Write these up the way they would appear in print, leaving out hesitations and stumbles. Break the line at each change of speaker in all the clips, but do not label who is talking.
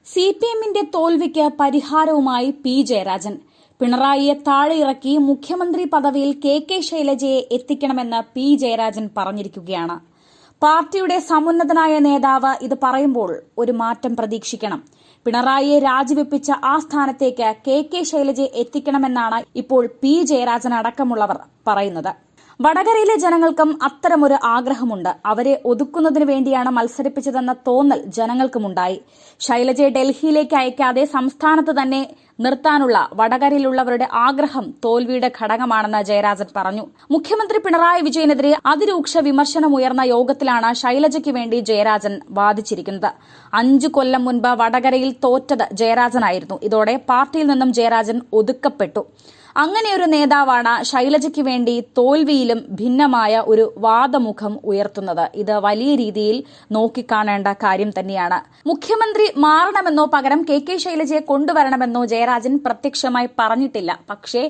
സിപിഎമ്മിന്റെ തോൽവിക്ക് പരിഹാരവുമായി പി ജയരാജൻ. പിണറായിയെ താഴെയിറക്കി മുഖ്യമന്ത്രി പദവിയിൽ കെ ശൈലജയെ എത്തിക്കണമെന്ന് പി ജയരാജൻ പറഞ്ഞിരിക്കുകയാണ്. പാർട്ടിയുടെ സമുന്നതനായ നേതാവ് ഇത് പറയുമ്പോൾ ഒരു മാറ്റം പ്രതീക്ഷിക്കണം. പിണറായിയെ രാജിവെപ്പിച്ച ആ സ്ഥാനത്തേക്ക് കെ ശൈലജയെ എത്തിക്കണമെന്നാണ് ഇപ്പോൾ പി ജയരാജൻ അടക്കമുള്ളവർ പറയുന്നത്. വടകരയിലെ ജനങ്ങൾക്കും അത്തരമൊരു ആഗ്രഹമുണ്ട്. അവരെ ഒതുക്കുന്നതിനു വേണ്ടിയാണ് മത്സരിപ്പിച്ചതെന്ന തോന്നൽ ജനങ്ങൾക്കുമുണ്ടായി. ശൈലജയെ ഡൽഹിയിലേക്ക് അയക്കാതെ സംസ്ഥാനത്ത് തന്നെ നിർത്താനുള്ള വടകരയിലുള്ളവരുടെ ആഗ്രഹം തോൽവിയുടെ ഘടകമാണെന്ന് ജയരാജൻ പറഞ്ഞു. മുഖ്യമന്ത്രി പിണറായി വിജയനെതിരെ അതിരൂക്ഷ വിമർശനമുയർന്ന യോഗത്തിലാണ് ശൈലജയ്ക്ക് വേണ്ടി ജയരാജൻ വാദിച്ചിരിക്കുന്നത്. 5 കൊല്ലം മുൻപ് വടകരയിൽ തോറ്റത് ജയരാജനായിരുന്നു. ഇതോടെ പാർട്ടിയിൽ നിന്നും ജയരാജൻ ഒതുക്കപ്പെട്ടു. അങ്ങനെയൊരു നേതാവാണ് ശൈലജയ്ക്ക് വേണ്ടി തോൽവിയിലും ഭിന്നമായ ഒരു വാദമുഖം ഉയർത്തുന്നത്. ഇത് വലിയ രീതിയിൽ നോക്കിക്കാണേണ്ട കാര്യം തന്നെയാണ്. മുഖ്യമന്ത്രി മാറണമെന്നോ പകരം കെ ശൈലജയെ കൊണ്ടുവരണമെന്നോ ജയരാജൻ പ്രത്യക്ഷമായി പറഞ്ഞിട്ടില്ല. പക്ഷേ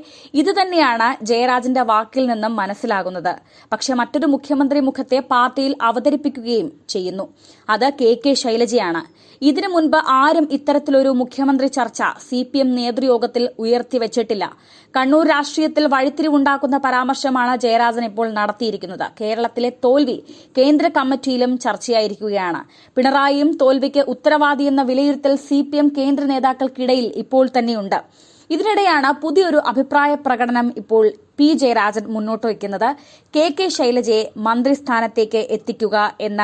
ഇതുതന്നെയാണ് ജയരാജന്റെ വാക്കിൽ നിന്നും മനസ്സിലാകുന്നത്. പക്ഷേ മറ്റൊരു മുഖ്യമന്ത്രി മുഖത്തെ പാർട്ടിയിൽ അവതരിപ്പിക്കുകയും ചെയ്യുന്നു. അത് കെ ശൈലജയാണ്. ഇതിനു മുൻപ് ആരും ഇത്തരത്തിലൊരു മുഖ്യമന്ത്രി ചർച്ച സിപിഎം നേതൃയോഗത്തിൽ ഉയർത്തിവച്ചിട്ടില്ല. കണ്ണൂർ രാഷ്ട്രീയത്തിൽ വഴിത്തിരിവുണ്ടാക്കുന്ന പരാമർശമാണ് ജയരാജൻ ഇപ്പോൾ നടത്തിയിരിക്കുന്നത്. കേരളത്തിലെ തോൽവി കേന്ദ്ര കമ്മിറ്റിയിലും ചർച്ചയായിരിക്കുകയാണ്. പിണറായിയും തോൽവിക്ക് ഉത്തരവാദിയെന്ന വിലയിരുത്തൽ സിപിഎം കേന്ദ്ര നേതാക്കൾക്കിടയിൽ ഇപ്പോൾ തന്നെയുണ്ട്. ഇതിനിടെയാണ് പുതിയൊരു അഭിപ്രായ പ്രകടനം ഇപ്പോൾ പി ജയരാജൻ മുന്നോട്ട് വയ്ക്കുന്നത്. കെ ശൈലജയെ മന്ത്രിസ്ഥാനത്തേക്ക് എത്തിക്കുക എന്ന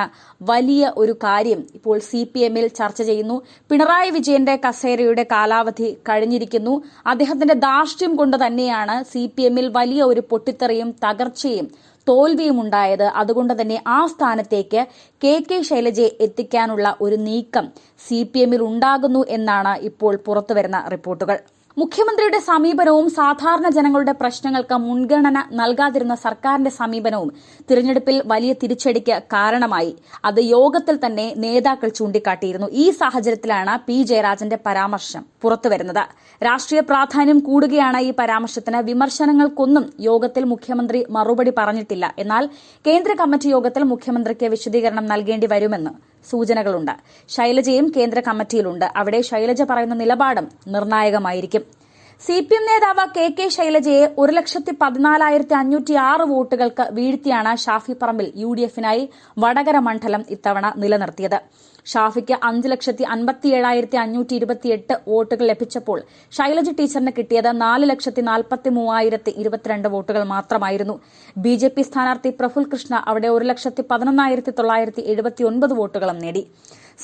വലിയ ഒരു കാര്യം ഇപ്പോൾ സിപിഎമ്മിൽ ചർച്ച ചെയ്യുന്നു. പിണറായി വിജയന്റെ കസേരയുടെ കാലാവധി കഴിഞ്ഞിരിക്കുന്നു. അദ്ദേഹത്തിന്റെ ധാർഷ്ട്യം കൊണ്ട് തന്നെയാണ് സിപിഎമ്മിൽ വലിയ ഒരു പൊട്ടിത്തെറിയും തകർച്ചയും തോൽവിയും ഉണ്ടായത്. അതുകൊണ്ട് തന്നെ ആ സ്ഥാനത്തേക്ക് കെ ശൈലജയെ എത്തിക്കാനുള്ള ഒരു നീക്കം സിപിഎമ്മിൽ ഉണ്ടാകുന്നു എന്നാണ് ഇപ്പോൾ പുറത്തുവരുന്ന റിപ്പോർട്ടുകൾ. മുഖ്യമന്ത്രിയുടെ സമീപനവും സാധാരണ ജനങ്ങളുടെ പ്രശ്നങ്ങൾക്ക് മുൻഗണന നൽകാതിരുന്ന സർക്കാരിന്റെ സമീപനവും തിരഞ്ഞെടുപ്പിൽ വലിയ തിരിച്ചടിക്ക് കാരണമായി. അത് യോഗത്തിൽ തന്നെ നേതാക്കൾ ചൂണ്ടിക്കാട്ടിയിരുന്നു. ഈ സാഹചര്യത്തിലാണ് പി ജയരാജന്റെ പരാമർശം പുറത്തുവരുന്നത്. രാഷ്ട്രീയ പ്രാധാന്യം കൂടുകയാണ് ഈ പരാമർശത്തിന്. വിമർശനങ്ങൾക്കൊന്നും യോഗത്തിൽ മുഖ്യമന്ത്രി മറുപടി പറഞ്ഞിട്ടില്ല. എന്നാൽ കേന്ദ്ര കമ്മിറ്റി യോഗത്തിൽ മുഖ്യമന്ത്രിക്ക് വിശദീകരണം നൽകേണ്ടി വരുമെന്ന് സൂചനകളുണ്ട്. ശൈലജയും കേന്ദ്ര കമ്മിറ്റിയിലുണ്ട്. അവിടെ ശൈലജ പറയുന്ന നിലപാടും നിർണായകമായിരിക്കും. സിപിഎം നേതാവ് കെ ശൈലജയെ 1,14,506 വോട്ടുകൾക്ക് വീഴ്ത്തിയാണ് ഷാഫി പറമ്പിൽ UDF-നായി വടകര മണ്ഡലം ഇത്തവണ നിലനിർത്തിയത്. ഷാഫിക്ക് 5,57,528 വോട്ടുകൾ ലഭിച്ചപ്പോൾ ശൈലജ ടീച്ചറിന് കിട്ടിയത് 4,43,022 വോട്ടുകൾ മാത്രമായിരുന്നു. BJP സ്ഥാനാർത്ഥി പ്രഫുൽ കൃഷ്ണ അവിടെ 1,11,979 വോട്ടുകളും നേടി.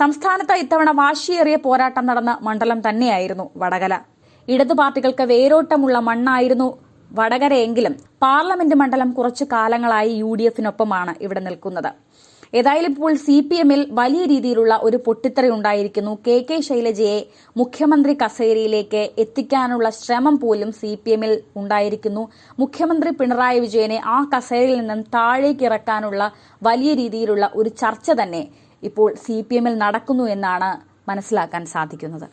സംസ്ഥാനത്ത് ഇത്തവണ വാശിയേറിയ പോരാട്ടം നടന്ന മണ്ഡലം തന്നെയായിരുന്നു വടകര. ഇടതു പാർട്ടികൾക്ക് വേരോട്ടമുള്ള മണ്ണായിരുന്നു വടകരയെങ്കിലും പാർലമെന്റ് മണ്ഡലം കുറച്ചു കാലങ്ങളായി UDF-നൊപ്പമാണ് ഇവിടെ നിൽക്കുന്നത്. ഏതായാലും ഇപ്പോൾ സിപിഎമ്മിൽ വലിയ രീതിയിലുള്ള ഒരു പൊട്ടിത്തെറി ഉണ്ടായിരിക്കുന്നു. കെ ശൈലജയെ മുഖ്യമന്ത്രി കസേരയിലേക്ക് എത്തിക്കാനുള്ള ശ്രമം പോലും സിപിഎമ്മിൽ ഉണ്ടായിരിക്കുന്നു. മുഖ്യമന്ത്രി പിണറായി വിജയനെ ആ കസേരയിൽ നിന്നും താഴേക്ക് ഇറക്കാനുള്ള വലിയ രീതിയിലുള്ള ഒരു ചർച്ച തന്നെ ഇപ്പോൾ സിപിഎമ്മിൽ നടക്കുന്നു എന്നാണ് മനസ്സിലാക്കാൻ സാധിക്കുന്നത്.